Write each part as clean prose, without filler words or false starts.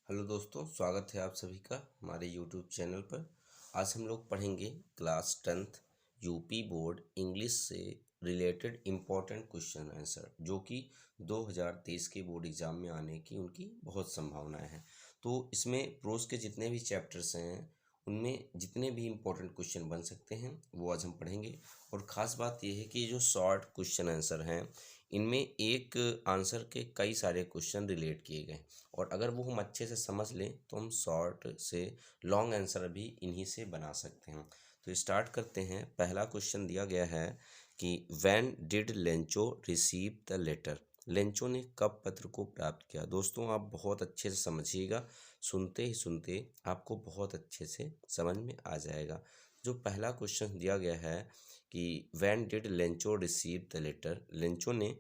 Hello दोस्तों, स्वागत है आप सभी का हमारे यूट्यूब चैनल पर। आज हम लोग पढ़ेंगे class 10th UP board English से रिलेटेड इम्पोर्टेंट क्वेश्चन आंसर, जो कि 2023 के बोर्ड एग्ज़ाम में आने की उनकी बहुत संभावनाएं हैं। तो इसमें प्रोज के जितने भी चैप्टर्स हैं उनमें जितने भी इम्पोर्टेंट क्वेश्चन बन सकते हैं वो आज हम पढ़ेंगे। और ख़ास बात यह है कि ये जो शॉर्ट क्वेश्चन आंसर हैं इनमें एक आंसर के कई सारे क्वेश्चन रिलेट किए गए, और अगर वो हम अच्छे से समझ लें तो हम शॉर्ट से लॉन्ग आंसर भी इन्हीं से बना सकते हैं। तो स्टार्ट करते हैं। पहला क्वेश्चन दिया गया है कि when did Lencho receive the letter. Lencho ने कब पत्र को प्राप्त किया। दोस्तों, आप बहुत अच्छे से समझिएगा, सुनते ही सुनते आपको बहुत अच्छे से समझ में आ जाएगा। जो पहला क्वेश्चन दिया गया है कि when did Lencho receive the letter, Lencho ने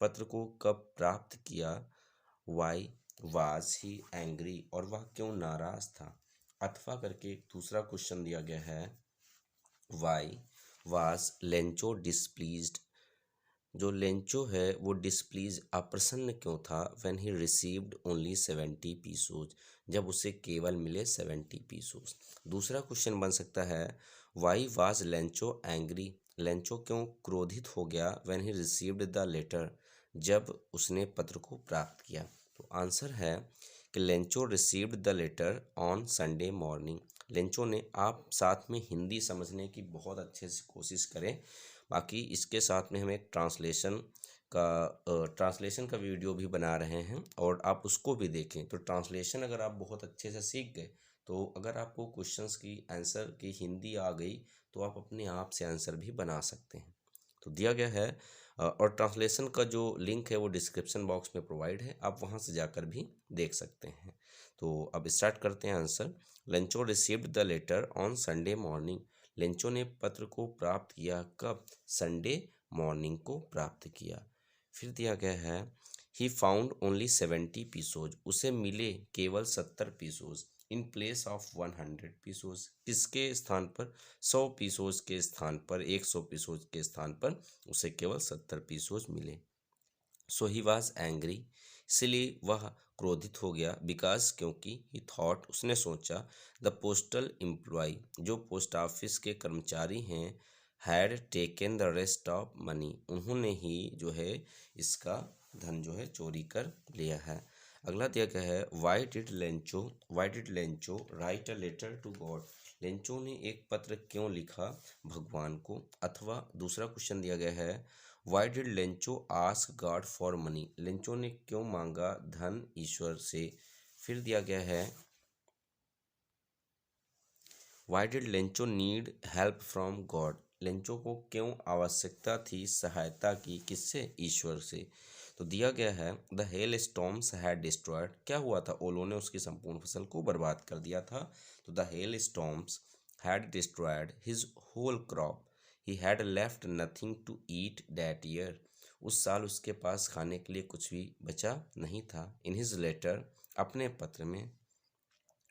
पत्र को कब प्राप्त किया। वाई वाज ही एंग्री, और वह क्यों नाराज था। अथवा करके दूसरा क्वेश्चन दिया गया है वाई वाज लेंचो डिसप्लीज्ड। जो लेंचो है वो डिसप्लीज अप्रसन्न क्यों था when he received only 70 pesos, जब उसे केवल मिले 70 पीसोज। दूसरा क्वेश्चन बन सकता है why was Lencho angry, Lencho क्यों क्रोधित हो गया when he received the letter, जब उसने पत्र को प्राप्त किया। तो आंसर है कि Lencho received the later on Sunday morning. Lencho ने, आप साथ में हिंदी समझने की बहुत अच्छे से कोशिश करें, बाकी इसके साथ में हम एक ट्रांसलेशन का वीडियो भी बना रहे हैं और आप उसको भी देखें। तो ट्रांसलेशन अगर आप बहुत अच्छे से सीख गए तो अगर आपको क्वेश्चंस की आंसर की हिंदी आ गई तो आप अपने आप से आंसर भी बना सकते हैं। तो दिया गया है और ट्रांसलेशन का जो लिंक है वो डिस्क्रिप्शन बॉक्स में प्रोवाइड है, आप वहां से जाकर भी देख सकते हैं। तो अब स्टार्ट करते हैं answer. Lencho received the later on Sunday morning. Lencho ने पत्र को प्राप्त किया कब। संडे मॉर्निंग को प्राप्त किया। फिर दिया गया है ही फाउंड ओनली 70 पीसोज, उसे मिले केवल 70 pesos in place of 100 pesos. किसके स्थान पर। 100 पीसोज के स्थान पर, 100 पीसोज के स्थान पर उसे केवल 70 पीसोज मिले। सो ही वॉज एंग्री, इसलिए वह क्रोधित हो गया। बिकॉज, क्योंकि ही थॉट, उसने सोचा द पोस्टल एम्प्लॉय, जो पोस्ट ऑफिस के कर्मचारी हैं, had taken the rest of money, उन्होंने ही जो है इसका धन जो है चोरी कर लिया है। अगला दिया गया है why did Lencho write a letter to God. Lencho ने एक पत्र क्यों लिखा भगवान को। अथवा दूसरा क्वेश्चन दिया गया है why did Lencho ask God for money, Lencho ने क्यों मांगा धन ईश्वर से। फिर दिया गया है why did Lencho need help from God, Lencho को क्यों आवश्यकता थी सहायता की, किससे, ईश्वर से। तो दिया गया है the hail storms had destroyed, क्या हुआ था, ओलों ने उसकी संपूर्ण फसल को बर्बाद कर दिया था। तो the hail storms had destroyed his whole crop, he had left nothing to eat that year, उस साल उसके पास खाने के लिए कुछ भी बचा नहीं था। इन हिज लेटर, अपने पत्र में,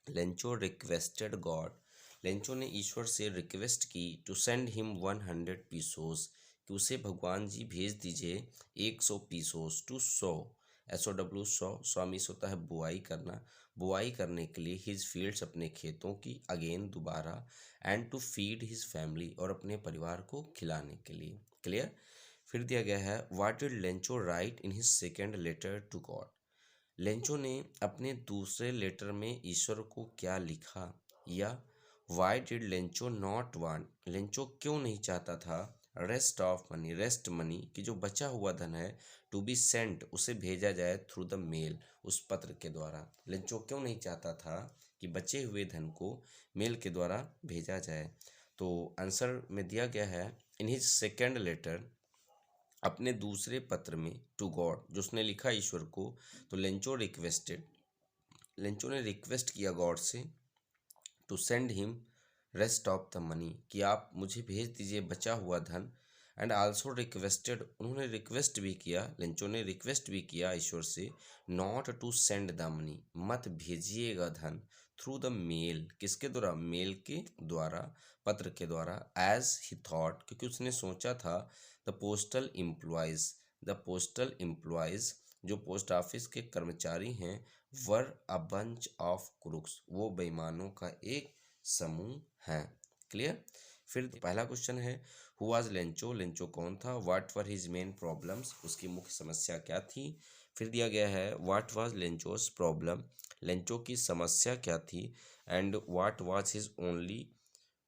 लेंचो रिक्वेस्टेड गॉड, लेंचो ने ईश्वर से रिक्वेस्ट की टू सेंड हिम 100 पीसोस, कि उसे भगवान जी भेज दीजिए 100 पीसोस टू सो, SOW सौ, स्वामी होता है बुआई करना, बुआई करने के लिए, हिज फील्ड्स, अपने खेतों की, अगेन दोबारा, and to feed his family, और अपने परिवार को खिलाने के लिए। क्लियर। फिर दिया गया है what did Lencho write in his second letter to God, Lencho ने अपने दूसरे लेटर में ईश्वर को क्या लिखा। या Y did Lencho not want, Lencho क्यों नहीं चाहता था rest of money, rest money की जो बचा हुआ धन है, टू बी सेंट, उसे भेजा जाए थ्रू द मेल, उस पत्र के द्वारा। लेंचो क्यों नहीं चाहता था कि बचे हुए धन को मेल के द्वारा भेजा जाए। तो आंसर में दिया गया है इन हिज सेकेंड लेटर, अपने दूसरे पत्र में, टू गॉड, जो उसने लिखा ईश्वर को। तो लेंचो ने रिक्वेस्ट किया गॉड से to send him rest of the money, कि आप मुझे भेज दीजिए बचा हुआ धन। एंड आल्सो रिक्वेस्टेड, उन्होंने रिक्वेस्ट भी किया, लेंचो ने रिक्वेस्ट भी किया ईश्वर से not to send the money, मत भेजिएगा धन, थ्रू द मेल, किसके द्वारा, मेल के द्वारा, पत्र के द्वारा, एज ही थॉट, क्योंकि उसने सोचा था the postal employees, the postal employees, जो पोस्ट ऑफिस के कर्मचारी हैं, वर अ बंच ऑफ क्रूक्स, वो बेईमानों का एक समूह है। क्लियर। फिर पहला क्वेश्चन है हु वाज लेंचो, लेंचो कौन था। What were his main problems, उसकी मुख्य समस्या क्या थी। फिर दिया गया है व्हाट वाज लेंचोस प्रॉब्लम, लेंचो की समस्या क्या थी। And what was his only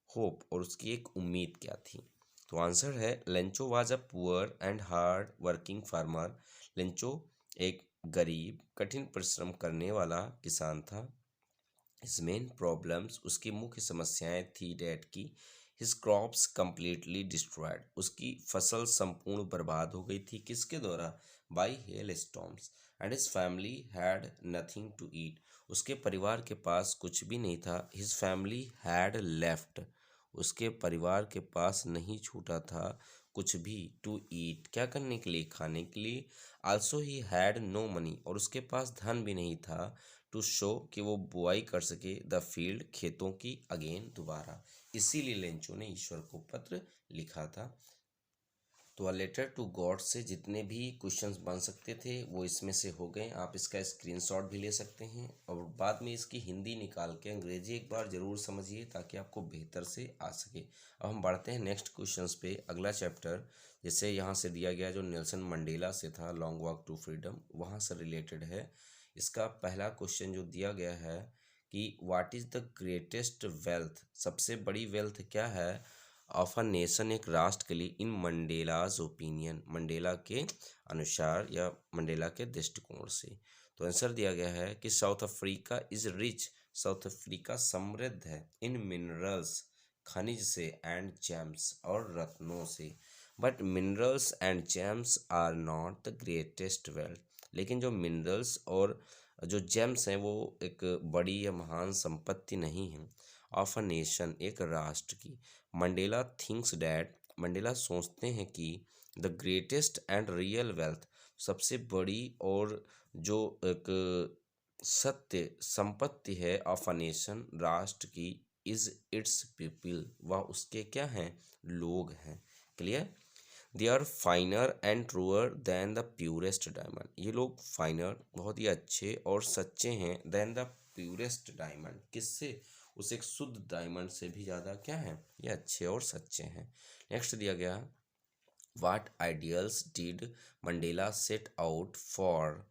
hope, और उसकी एक उम्मीद क्या थी। तो आंसर है Lencho was a poor and hard working farmer, Lencho एक गरीब कठिन परिश्रम करने वाला किसान था। हिज मेन प्रॉब्लम्स, उसकी मुख्य समस्याएं थी डैट की हिज क्रॉप्स कंप्लीटली डिस्ट्रॉयड, उसकी फसल संपूर्ण बर्बाद हो गई थी किसके द्वारा, by hail storms. And his family had nothing to eat, उसके परिवार के पास कुछ भी नहीं था। हिज फैमिली हैड लेफ्ट, उसके परिवार के पास नहीं छूटा था कुछ भी, टू ईट क्या करने के लिए, खाने के लिए। Also he had no money, और उसके पास धन भी नहीं था, टू शो कि वो बुआई कर सके द फील्ड, खेतों की, अगेन दोबारा। इसीलिए लेंचो ने ईश्वर को पत्र लिखा था। तो अ लेटर टू गॉड से जितने भी क्वेश्चंस बन सकते थे वो इसमें से हो गए। आप इसका स्क्रीनशॉट भी ले सकते हैं और बाद में इसकी हिंदी निकाल के अंग्रेजी एक बार ज़रूर समझिए ताकि आपको बेहतर से आ सके। अब हम बढ़ते हैं नेक्स्ट क्वेश्चंस पे। अगला चैप्टर जैसे यहाँ से दिया गया जो नेल्सन मंडेला से था, लॉन्ग वॉक टू फ्रीडम, वहाँ से रिलेटेड है। इसका पहला क्वेश्चन जो दिया गया है कि what is the greatest wealth, सबसे बड़ी वेल्थ क्या है ऑफ अ नेशन, एक राष्ट्र के लिए, इन मंडेलाज ओपिनियन, मंडेला के अनुसार या मंडेला के दृष्टिकोण से। तो आंसर दिया गया है कि south Africa is rich, south Africa समृद्ध है, इन मिनरल्स, खनिज से, एंड जेम्स, और रत्नों से। But minerals and gems are not the greatest wealth, लेकिन जो मिनरल्स और जो जेम्स हैं वो एक बड़ी या महान संपत्ति नहीं है ऑफ अ नेशन, एक राष्ट्र की। मंडेला थिंक्स डैट, मंडेला सोचते हैं कि the greatest and real wealth, सबसे बड़ी और जो एक सत्य संपत्ति है ऑफ अ नेशन, राष्ट्र की, इज इट्स पीपल, वह उसके क्या हैं, लोग हैं। Clear. They are finer and truer than the purest diamond, ये लोग फाइनर बहुत ही अच्छे और सच्चे हैं देन द प्यूरेस्ट डायमंड, किससे, उस एक शुद्ध डायमंड से भी ज़्यादा क्या है, ये अच्छे और सच्चे हैं। नेक्स्ट दिया गया what ideals did Mandela set out for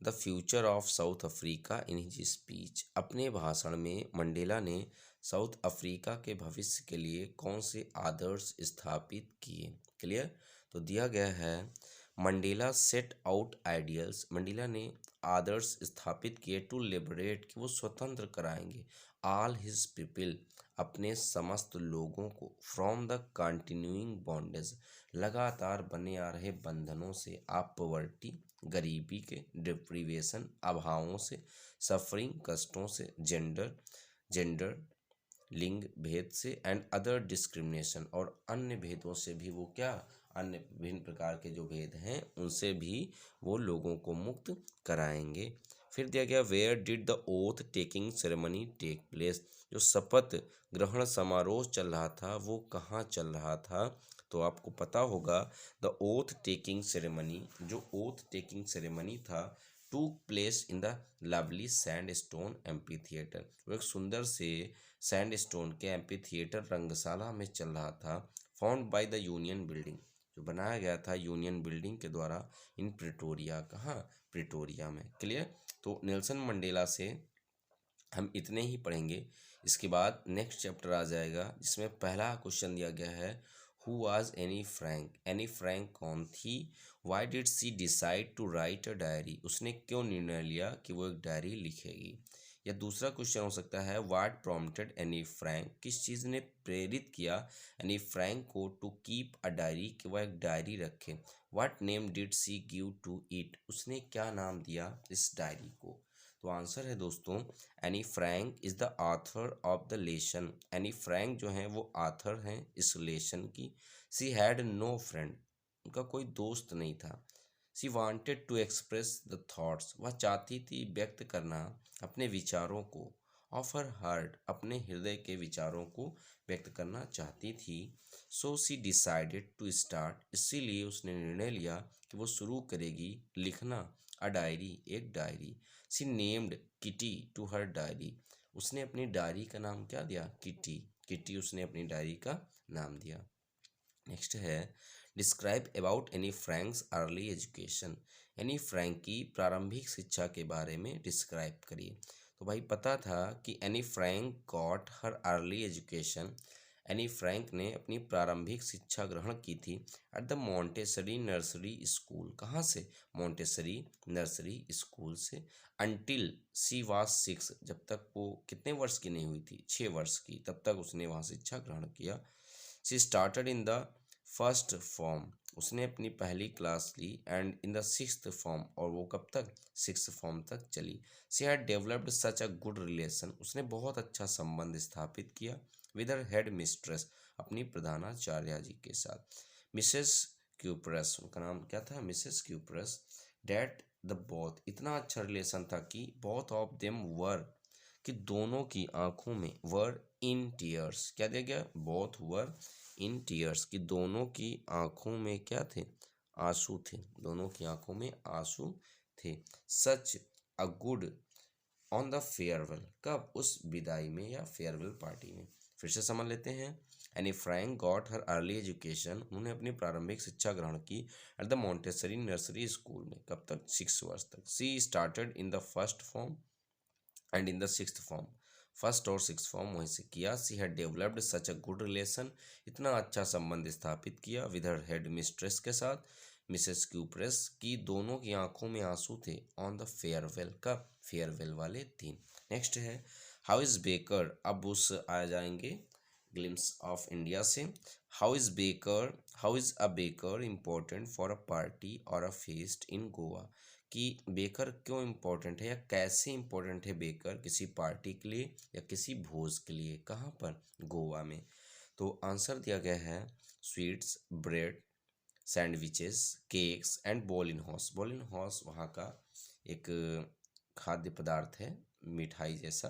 the future of south Africa in his speech, अपने भाषण में मंडेला ने साउथ अफ्रीका के भविष्य के लिए कौन से आदर्श स्थापित किए। क्लियर। तो दिया गया है Mandela set out ideals, Mandela ने आदर्श स्थापित किए टू लिबरेट, कि वो स्वतंत्र कराएंगे, ऑल हिज पीपल, अपने समस्त लोगों को, फ्रॉम द कंटिन्यूइंग बॉन्डेज, लगातार बने आ रहे बंधनों से, आप पॉवर्टी, गरीबी के, डिप्रीवेशन, अभावों से, सफरिंग, कष्टों से, जेंडर लिंग भेद से, एंड अदर डिस्क्रिमिनेशन, और अन्य भेदों से भी वो क्या, अन्य विभिन्न प्रकार के जो भेद हैं उनसे भी वो लोगों को मुक्त कराएंगे। फिर दिया गया where did the oath taking ceremony take place, जो शपथ ग्रहण समारोह चल रहा था वो कहाँ चल रहा था। तो आपको पता होगा द ओथ टेकिंग सेरेमनी, जो ओथ टेकिंग सेरेमनी था, टूक place in the lovely sand stone amphi theatre, वो एक सुंदर से सैंडस्टोन के एम्पी थिएटर रंगशाला में चल रहा था। Found by the union building, जो बनाया गया था यूनियन बिल्डिंग के द्वारा, इन प्रिटोरिया, कहाँ, प्रिटोरिया में। क्लियर। तो नेल्सन मंडेला से हम इतने ही पढ़ेंगे। इसके बाद नेक्स्ट चैप्टर आ जाएगा जिसमें पहला क्वेश्चन दिया गया है who was Anne Frank, Anne Frank कौन थी। Why did she decide to write a diary, उसने क्यों निर्णय लिया कि वो एक डायरी लिखेगी। या दूसरा क्वेश्चन हो सकता है व्हाट प्रॉम्प्टेड एनी फ्रैंक, किस चीज़ ने प्रेरित किया एनी फ्रैंक को टू कीप अ डायरी, कि वह एक डायरी रखे। What name did she give to it, उसने क्या नाम दिया इस डायरी को। तो आंसर है दोस्तों Anne Frank is the author of the lesson, Anne Frank जो हैं वो ऑथर हैं इस लेसन की। सी हैड नो फ्रेंड, उनका कोई दोस्त नहीं था। She wanted to express the thoughts, वह चाहती थी व्यक्त करना अपने विचारों को, ऑफ हर हार्ट, अपने हृदय के विचारों को व्यक्त करना चाहती थी। So she decided to start, इसीलिए उसने निर्णय लिया कि वो शुरू करेगी लिखना अ डायरी, एक diary. She named Kitty to her diary, उसने अपनी डायरी का नाम क्या दिया? किटी। किटी उसने अपनी डायरी का नाम दिया। नेक्स्ट है describe about any Franks early education, Anne Frank की प्रारंभिक शिक्षा के बारे में डिस्क्राइब करिए। तो भाई पता था कि any Frank got her early education, Anne Frank ने अपनी प्रारंभिक शिक्षा ग्रहण की थी eight the Montessori nursery school, कहाँ से? मॉन्टेसरी नर्सरी स्कूल से। अंटिल सी वाज 6, जब तक वो कितने वर्ष की नहीं हुई थी? 6 वर्ष की, तब तक उसने वहाँ शिक्षा ग्रहण किया। She started in the first form, उसने अपनी पहली क्लास ली, and in the sixth form, और वो कब तक? सिक्स्थ फॉर्म तक चली। She had developed such a good relation, उसने बहुत अच्छा संबंध स्थापित किया विद हर हेड मिस्ट्रेस, अपनी प्रधानाचार्य जी के साथ। मिसेस क्यूप्रस, उनका नाम क्या था? Mrs cuprous. That the both, इतना अच्छा रिलेशन था कि बोथ ऑफ देम वर, कि दोनों की आंखों में, वर इन टीयर्स, क्या दिया गया? बोथ वर इन टीयर्स, कि दोनों की आंखों में क्या थे? आंसू थे, दोनों की आंखों में आंसू थे। Such a good on the farewell, कब? उस विदाई में या फेयरवेल पार्टी में। फिर से समझ लेते हैं। Anne Frank got her early education, उन्होंने अपनी प्रारंभिक शिक्षा ग्रहण की at the Montessori nursery school में, कब तक? 6 वर्ष तक। She started in the first form and in the sixth form, first और सिक्स फॉर्म वहीं से किया। She had developed such a good relation, इतना अच्छा संबंध स्थापित किया विद हर हेड मिस्ट्रेस के साथ, मिसेस क्यूप्रेस, की दोनों की आंखों में आंसू थे ऑन द फेयरवेल, का फेयरवेल वाले दिन। नेक्स्ट है हाउ इज बेकर, अब उस आ जाएंगे ग्लिम्स ऑफ इंडिया से। How is a baker important for a party और अ फेस्ट इन गोवा, कि बेकर क्यों इम्पोर्टेंट है या कैसे इम्पोर्टेंट है बेकर किसी पार्टी के लिए या किसी भोज के लिए, कहाँ पर? गोवा में। तो आंसर दिया गया है sweets, bread, sandwiches, cakes and bolinhas. Bolinhas वहाँ का एक खाद्य पदार्थ है, मिठाई जैसा।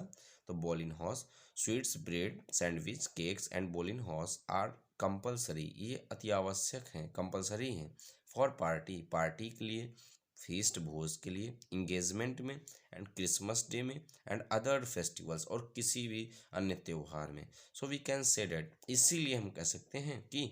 तो bolinhas, sweets, bread, sandwich, cakes and bolinhas are compulsory, ये अति आवश्यक हैं, कंपलसरी हैं फॉर पार्टी, पार्टी के लिए, फीस्ट भोज के लिए, इंगेजमेंट में, एंड क्रिसमस डे में, एंड अदर फेस्टिवल्स, और किसी भी अन्य त्यौहार में। So we can say that, इसीलिए हम कह सकते हैं कि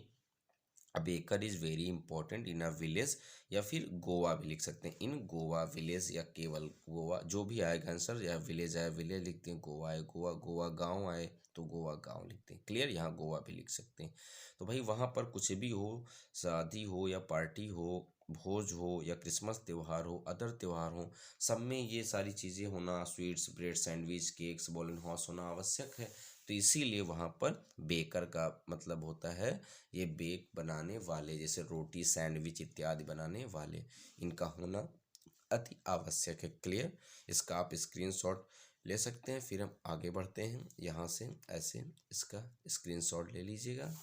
a baker is very important in a village, या फिर गोवा भी लिख सकते हैं, इन गोवा विलेज, या केवल गोवा, जो भी आएगा आंसर, या विलेज आए विलेज लिखते हैं, गोवा आए गोवा, गोवा गांव आए तो गोवा गांव लिखते हैं। क्लियर, यहाँ गोवा भी लिख सकते हैं। तो भाई वहाँ पर कुछ भी हो, शादी हो या पार्टी हो, भोज हो या क्रिसमस त्यौहार हो, अदर त्यौहार हो, सब में ये सारी चीज़ें होना, sweets, bread, sandwich, cakes, ball and horse होना आवश्यक है। तो इसीलिए वहाँ पर बेकर का मतलब होता है ये बेक बनाने वाले, जैसे रोटी, सैंडविच इत्यादि बनाने वाले, इनका होना अति आवश्यक है। क्लियर, इसका आप स्क्रीनशॉट ले सकते हैं। फिर हम आगे बढ़ते हैं, यहाँ से ऐसे इसका स्क्रीनशॉट ले लीजिएगा।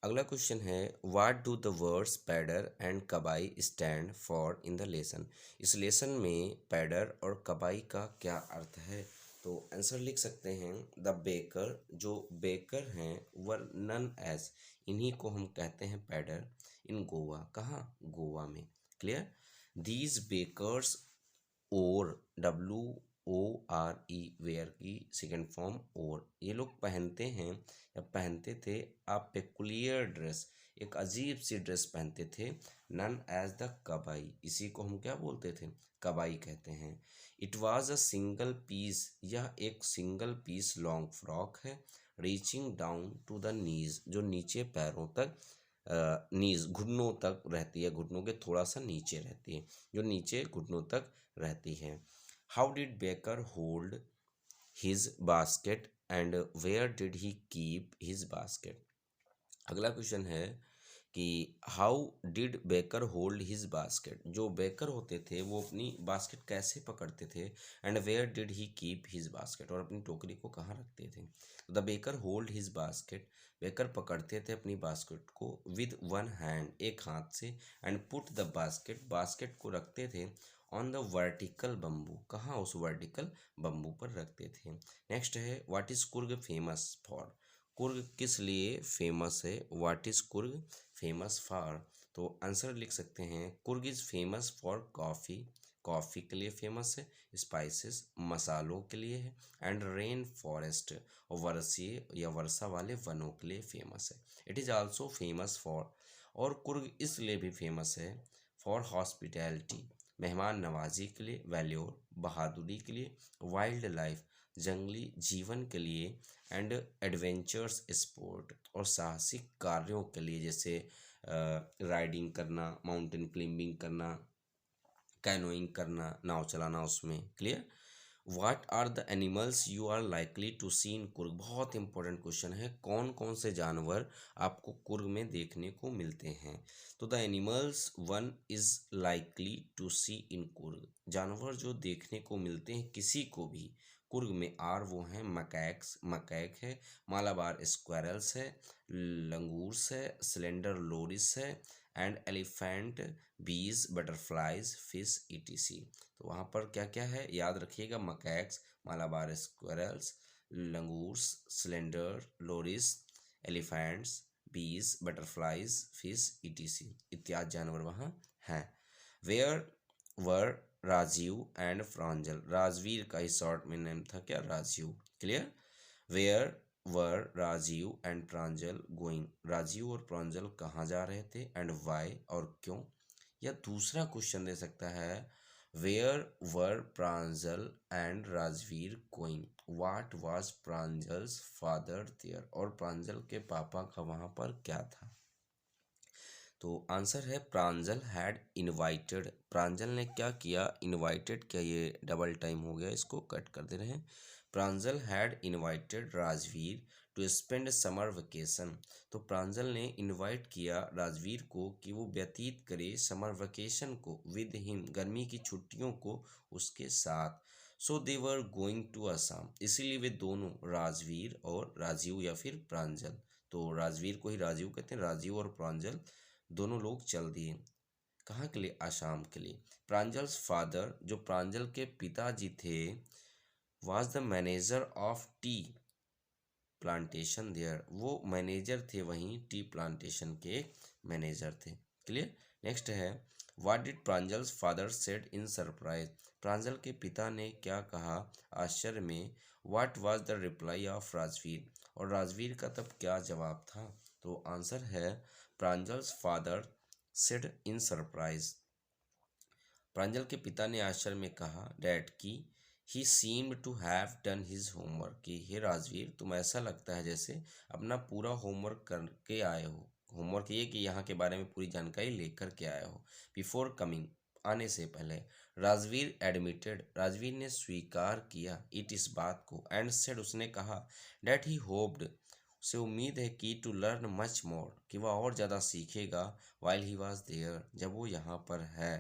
अगला क्वेश्चन है what do the words pader and कबाई stand for in the lesson, इस लेसन में पैडर और कबाई का क्या अर्थ है? तो आंसर लिख सकते हैं द बेकर, जो बेकर हैं वर नन एज, इन्हीं को हम कहते हैं पैडर, इन गोवा, कहाँ? गोवा में। क्लियर, दीज बेकर्स, और WORE, वेयर की सेकेंड फॉर्म और, ये लोग पहनते हैं या पहनते थे अ पेकुलियर ड्रेस, एक अजीब सी ड्रेस पहनते थे, नन एज द कबाई, इसी को हम क्या बोलते थे? कबाई कहते हैं। It was a single piece, यह एक सिंगल पीस लॉन्ग फ्रॉक है, reaching down to the knees, जो नीचे पैरों तक, नीज घुटनों तक रहती है, घुटनों के थोड़ा सा नीचे रहती है, जो नीचे घुटनों तक रहती है। How did baker hold his basket and where did he keep his basket, अगला क्वेश्चन है कि how did baker hold his basket, जो बेकर होते थे वो अपनी बास्केट कैसे पकड़ते थे, and where did he keep his basket, और अपनी टोकरी को कहाँ रखते थे? The baker hold his basket, baker पकड़ते थे अपनी बास्केट को विद वन हैंड, एक हाथ से, and put the basket, basket को रखते थे ऑन द वर्टिकल बम्बू, कहाँ? उस वर्टिकल बम्बू पर रखते थे। नेक्स्ट है what is Coorg famous for, Coorg किस लिए फेमस है? What is Coorg famous for, तो आंसर लिख सकते हैं Coorg is famous for coffee, coffee के लिए फेमस है, स्पाइसेस मसालों के लिए है, एंड रेन फॉरेस्ट और वर्षीय या वर्षा वाले वनों के लिए फेमस है। It is also famous for, और कुर्ग इसलिए भी फेमस है फॉर हॉस्पिटैलिटी, मेहमान नवाजी के लिए, वैल्योर बहादुरी के लिए, वाइल्ड लाइफ जंगली जीवन के लिए, एंड एडवेंचर्स स्पोर्ट और साहसिक कार्यों के लिए, जैसे राइडिंग करना, माउंटेन क्लाइंबिंग करना, कैनोइंग करना, नाव चलाना उसमें। Clear. What are the animals you are likely to see in Coorg, बहुत इंपॉर्टेंट क्वेश्चन है, कौन कौन से जानवर आपको कुर्ग में देखने को मिलते हैं। तो the animals one is likely to see in Coorg, जानवर जो देखने को मिलते हैं किसी को भी कुर्ग में आर वो हैं मकैक्स, मकैक है, मालाबार स्क्वायरल्स है, लंगूर्स है, सिलेंडर लोरिस है, and elephant, bees, butterflies, fish, etc. तो वहाँ पर क्या क्या है याद रखिएगा, macaques, Malabar squirrels, langurs, slender loris, elephants, bees, butterflies, fish, etc इत्यादि जानवर वहाँ हैं। Where were Rajeev and Pranjal, Rajvir का ही शॉर्ट में नेम था क्या, Rajeev. Clear. Where were Rajeev and Pranjal going, Rajeev और प्रांजल कहाँ जा रहे थे, एंड वाई और क्यों। या दूसरा क्वेश्चन दे सकता है, where were Pranjal and Rajveer going, what was Pranjal's father there, और प्रांजल के पापा का वहाँ पर क्या था। तो आंसर है प्रांजल हैड इनवाइटेड, प्रांजल ने क्या किया, इनवाइटेड किया, ये डबल टाइम हो गया, इसको कट कर दे रहे हैं। Pranjal had invited Rajvir to spend summer vacation, तो प्रांजल ने इनवाइट किया राजवीर को कि वो व्यतीत करे समर वेकेशन को विद हिम, गर्मी की छुट्टियों को उसके साथ। सो दे वर गोइंग टू असम, इसीलिए वे दोनों राजवीर और राजीव या फिर प्रांजल, तो राजवीर को ही राजीव कहते हैं, राजीव और प्रांजल दोनों लोग चल दिए कहाँ के लिए, आसाम के लिए। प्रांजल्स फादर, जो प्रांजल के पिताजी थे, was the manager of tea plantation there, वो मैनेजर थे वहीं टी प्लांटेशन के मैनेजर थे। क्लियर। नेक्स्ट है, what did Pranjal's father said in surprise, Pranjal के पिता ने क्या कहा आश्चर्य में। What was the reply of Rajvir, और राजवीर का तब क्या जवाब था। तो आंसर है Pranjal's father said in surprise, Pranjal के पिता ने आश्चर्य में कहा डैड की he seemed to have done his homework, कि हे राजवीर तुम ऐसा लगता है जैसे अपना पूरा होमवर्क करके आए हो। होमवर्क ये कि यहाँ के बारे में पूरी जानकारी लेकर के आए हो। बिफोर कमिंग, आने से पहले। राजवीर एडमिटेड, राजवीर ने स्वीकार किया इट इस बात को, एंड सेड, उसने कहा डैट ही होप्ड, उसे उम्मीद है कि टू लर्न मच मोर, कि वह और ज़्यादा सीखेगा वाइल ही वॉज देयर, जब वो यहाँ पर है।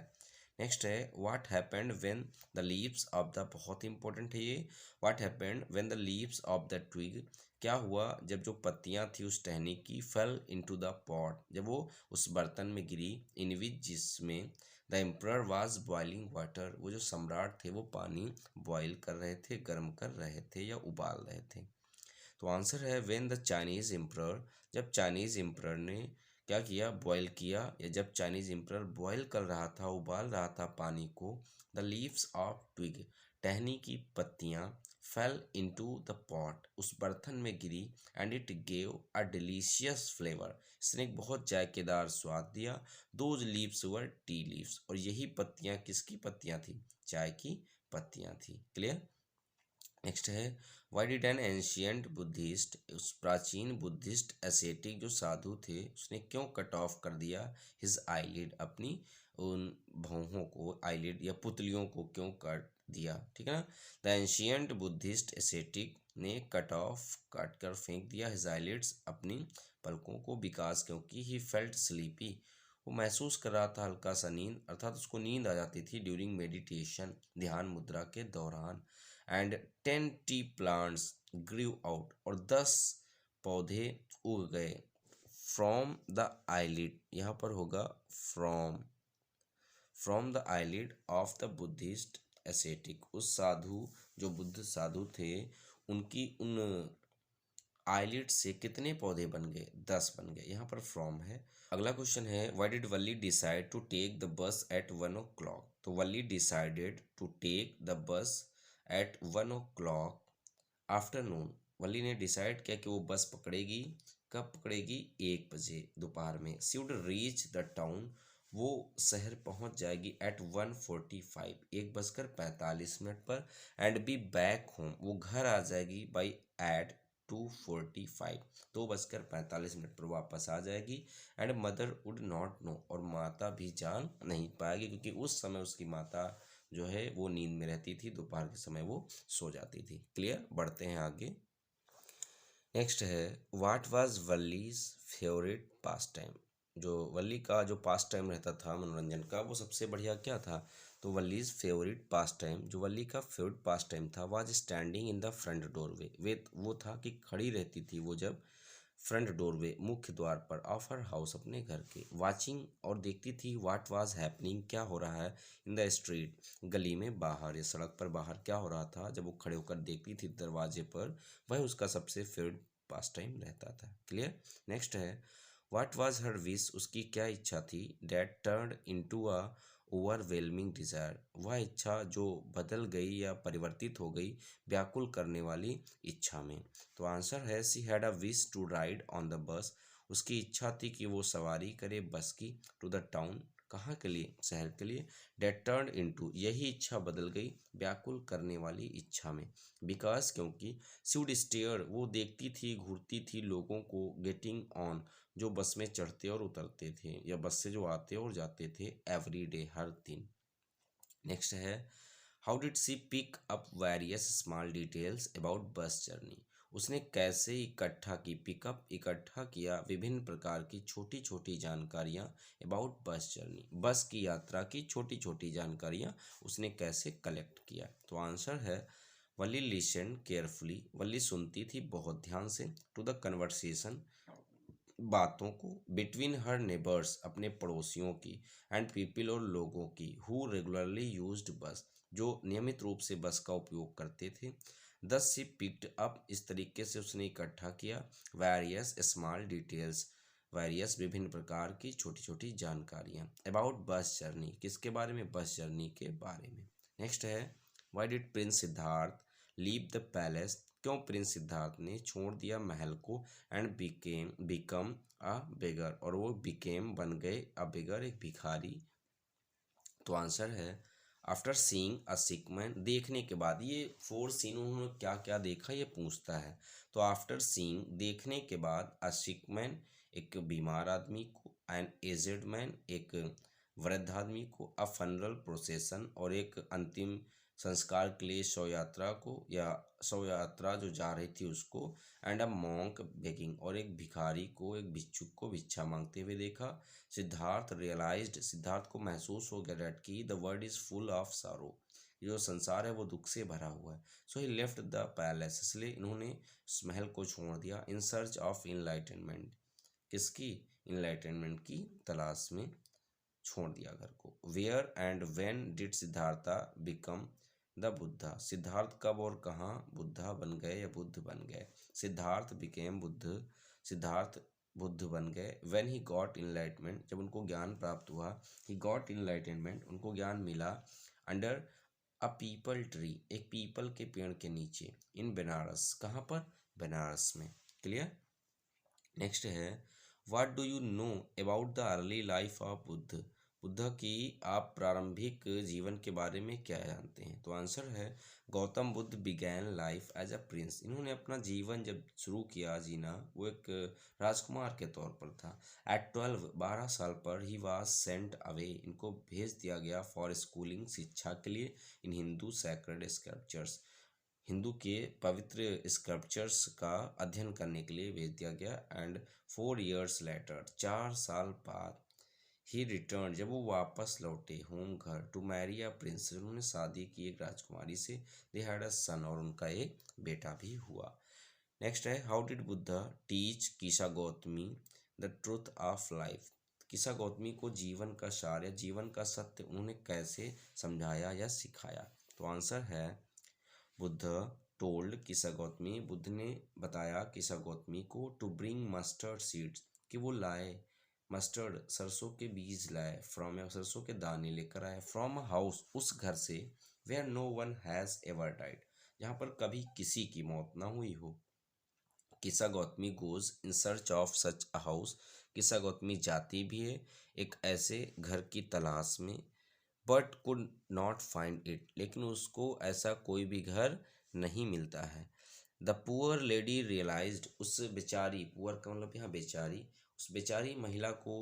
नेक्स्ट है, what happened when the leaves off the, बहुत इंपॉर्टेंट है ये, what happened when the leaves off the twig, क्या हुआ जब जो पत्तियां थी उस टहनी की, फेल इनटू द पॉट, जब वो उस बर्तन में गिरी, इन विच, जिसमें the emperor was boiling water, वो जो सम्राट थे वो पानी बॉयल कर रहे थे, गर्म कर रहे थे या उबाल रहे थे। तो आंसर है व्हेन द चाइनीज एम्परर, जब चाइनीज एम्परर ने क्या किया, बॉयल किया, या जब चाइनीज एम्परर बॉयल कर रहा था, उबाल रहा था पानी को, द लीव्स ऑफ ट्विग, टहनी की पत्तियां, फेल इनटू द पॉट, उस बर्तन में गिरी, and it gave a delicious flavour, इसने एक बहुत जायकेदार स्वाद दिया। Those leaves were tea leaves, और यही पत्तियां किसकी पत्तियां थी, चाय की पत्तियां थी। क्लियर। नेक्स्ट है, why did an ancient Buddhist, उस प्राचीन बुद्धिस्ट एसेटिक जो साधु थे उसने क्यों कट ऑफ कर दिया हिज आईलिड, अपनी उन भौहों को, आईलिड या पुतलियों को क्यों काट दिया। ठीक है ना। द एंशियंट बुद्धिस्ट एसेटिक ने कट ऑफ, काट कर फेंक दिया, हिज आईलिड्स, अपनी पलकों को, बिकॉज क्योंकि ही फेल्ट स्लीपी, वो महसूस कर रहा था हल्का सा नींद, अर्थात उसको नींद आ जाती थी ड्यूरिंग मेडिटेशन, ध्यान मुद्रा के दौरान। And 10 tea plants grew out, और 10 पौधे उग गए, फ्रॉम द आईलिड, यहाँ पर होगा from the eyelid of the Buddhist ascetic, उस साधु जो बुद्ध साधु थे उनकी उन आईलिड से कितने पौधे बन गए? 10 बन गए। यहाँ पर फ्रॉम है। अगला क्वेश्चन है why did Valli decide to take the bus at 1 o'clock? तो Valli decided to take the bus at 1 o'clock afternoon. Valli ने डिसाइड किया कि वो बस पकड़ेगी। कब पकड़ेगी? 1 बजे दोपहर में। She would reach the town, वो शहर पहुंच जाएगी एट 1:45, 1:45 पर। एंड बी बैक होम, वो घर आ जाएगी बाई एट 2:45, 2:45 पर वापस आ जाएगी। And mother would not know, और माता भी जान नहीं पाएगी क्योंकि उस समय उसकी माता जो है वो नींद में रहती थी, दोपहर के समय वो सो जाती थी। क्लियर? बढ़ते हैं आगे। नेक्स्ट है what was Valli's favourite pastime? जो वल्ली का जो पास टाइम रहता था मनोरंजन का, वो सबसे बढ़िया क्या था? तो वल्लीज फेवरेट पास टाइम, जो वल्ली का फेवरेट पास टाइम था, was standing in the front doorway. वे वो था कि खड़ी रहती थी वो जब फ्रंट डोरवे, मुख्य द्वार पर, ऑफ हर हाउस, अपने घर के, वाचिंग, और देखती थी व्हाट वाज हैपनिंग, क्या हो रहा है, इन द स्ट्रीट, गली में बाहर या सड़क पर बाहर क्या हो रहा था। जब वो खड़े होकर देखती थी दरवाजे पर, वह उसका सबसे फेवरेट पास टाइम रहता था। क्लियर? नेक्स्ट है व्हाट वाज हर विश, उसकी क्या इच्छा थी, that turned into a overwhelming desire, वह इच्छा जो बदल गई या परिवर्तित हो गई व्याकुल करने वाली इच्छा में। तो आंसर है she had a wish to ride on the bus, उसकी इच्छा थी कि वो सवारी करे बस की, टू द टाउन, कहाँ के लिए? शहर के लिए। डेट टर्न इनटू, यही इच्छा बदल गई व्याकुल करने वाली इच्छा में। बिकॉज, क्योंकि, शुड स्टेयर, वो देखती थी, घूरती थी लोगों को, गेटिंग ऑन, जो बस में चढ़ते और उतरते थे, या बस से जो आते और जाते थे, एवरी डे, हर दिन। नेक्स्ट है how did she pick up various small details about bus journey, उसने कैसे इकट्ठा किया विभिन्न प्रकार की छोटी छोटी जानकारियाँ अबाउट बस जर्नी, बस की यात्रा की छोटी छोटी जानकारियाँ उसने कैसे कलेक्ट किया। तो आंसर है वली लिसन केयरफुली, वली सुनती थी बहुत ध्यान से, टू द कन्वर्सेशन, बातों को, बिटवीन हर नेबर्स, अपने पड़ोसियों की, एंड पीपल, और लोगों की, हु रेगुलरली यूज्ड बस, जो नियमित रूप से बस का उपयोग करते थे। दस सी पिक्ड अप, इस तरीके से उसने इकट्ठा किया, वेरियस स्मॉल डिटेल्स, वेरियस विभिन्न प्रकार की छोटी छोटी जानकारियाँ, अबाउट बस जर्नी, किसके बारे में? बस जर्नी के बारे में। नेक्स्ट है why did Prince Siddharth leave the palace, क्यों प्रिंस सिद्धार्थ ने छोड़ दिया महल को, एंड बिकम अ बेगर, और वो बिकेम बन गए अ बेगर, एक भिखारी। तो आंसर है after seeing a sick man, देखने के बाद, ये फोर सीन उन्होंने क्या क्या देखा ये पूछता है। तो आफ्टर सीइंग, देखने के बाद, अ सिक मैन, एक बीमार आदमी को, एन एजेड मैन, एक वृद्ध आदमी को, अ फनरल प्रोसेसन, और एक अंतिम संस्कार के लिए शव यात्रा को, या शव यात्रा जो जा रही थी उसको, एंड अ मॉन्क बेगिंग, और एक भिखारी को, एक भिक्षुक को भिक्षा मांगते हुए देखा। सिद्धार्थ रियलाइज्ड, सिद्धार्थ को महसूस हो गया डैट की the world is full of सारो, जो संसार है वो दुख से भरा हुआ है। So he left the palace, इसलिए इन्होंने उस महल को छोड़ दिया, इन सर्च ऑफ इनलाइटनमेंट, किसकी? इनलाइटनमेंट की तलाश में छोड़ दिया घर को। Where and when did Siddhartha become the Buddha, Siddhartha कब और कहाँ बुद्धा बन गए या बुद्ध बन गए? सिद्धार्थ बिकेम बुद्ध, सिद्धार्थ बुद्ध बन गए व्हेन ही गॉट इनलाइटमेंट, जब उनको ज्ञान प्राप्त हुआ, ही गॉट इनलाइटनमेंट, उनको ज्ञान मिला, अंडर अ पीपल ट्री, एक पीपल के पेड़ के नीचे, इन बनारस, कहाँ पर? बनारस में। क्लियर? नेक्स्ट है what do you know about the early life of Buddha, Buddha की आप प्रारंभिक जीवन के बारे में क्या जानते हैं? तो आंसर है Gautam Buddha began life as a prince, इन्होंने अपना जीवन जब शुरू किया जीना, वो एक राजकुमार के तौर पर था। एट 12, 12 साल पर, ही वाज सेंट अवे, इनको भेज दिया गया फॉर स्कूलिंग, शिक्षा के लिए, इन हिंदू सैक्रेड स्क्रिप्चर्स, हिंदू के पवित्र स्क्रिप्चर्स का अध्ययन करने के लिए भेज दिया गया। एंड 4 years लेटर, 4 साल बाद, ही रिटर्न, जब वो वापस लौटे होम घर, टू मैरी अ प्रिंस, उन्होंने शादी की एक राजकुमारी से, दे हैड अ सन, और उनका एक बेटा भी हुआ। नेक्स्ट है हाउ डिड बुद्धा टीच किसा Gautami the truth of life, किसा गौतमी को जीवन का सार या जीवन का सत्य उन्होंने कैसे समझाया या सिखाया? तो आंसर है बुद्ध टोल्ड किसा गौतमी, बुद्ध ने बताया किसा गौतमी को टू ब्रिंग मस्टर्ड सीड्स, कि वो लाए मस्टर्ड सरसों के बीज लाए, फ्रॉम या सरसों के दाने लेकर आए, फ्रॉम अ हाउस उस घर से, where no one has ever died, जहाँ पर कभी किसी की मौत ना हुई हो। किसा Gautami goes in search of such a house, किसा गौतमी जाती भी है एक ऐसे घर की तलाश में, but could not find it, लेकिन उसको ऐसा कोई भी घर नहीं मिलता है। द पुअर लेडी रियलाइज्ड, उस बेचारी, पुअर का मतलब यहाँ बेचारी, उस बेचारी महिला को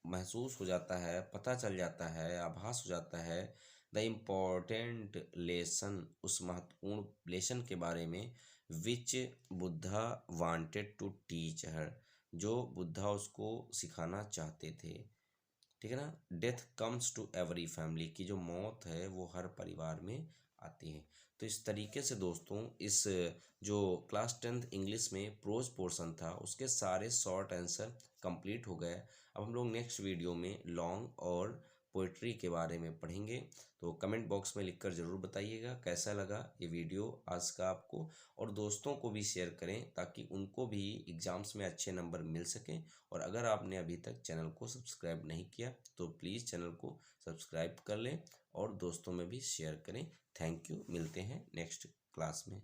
महसूस हो जाता है, पता चल जाता है, आभास हो जाता है, द इम्पोर्टेंट लेसन, उस महत्वपूर्ण लेसन के बारे में, which Buddha wanted to teach her, जो बुद्धा उसको सिखाना चाहते थे। ठीक है ना। Death comes to every family, की जो मौत है वो हर परिवार में आती है। तो इस तरीके से दोस्तों इस जो क्लास 10th इंग्लिश में प्रोज पोर्शन था उसके सारे शॉर्ट आंसर कंप्लीट हो गए। अब हम लोग नेक्स्ट वीडियो में लॉन्ग और पोइट्री के बारे में पढ़ेंगे। तो कमेंट बॉक्स में लिखकर ज़रूर बताइएगा कैसा लगा ये वीडियो आज का आपको, और दोस्तों को भी शेयर करें ताकि उनको भी एग्ज़ाम्स में अच्छे नंबर मिल सकें। और अगर आपने अभी तक चैनल को सब्सक्राइब नहीं किया तो प्लीज़ चैनल को सब्सक्राइब कर लें और दोस्तों में भी शेयर करें। थैंक यू, मिलते हैं नेक्स्ट क्लास में।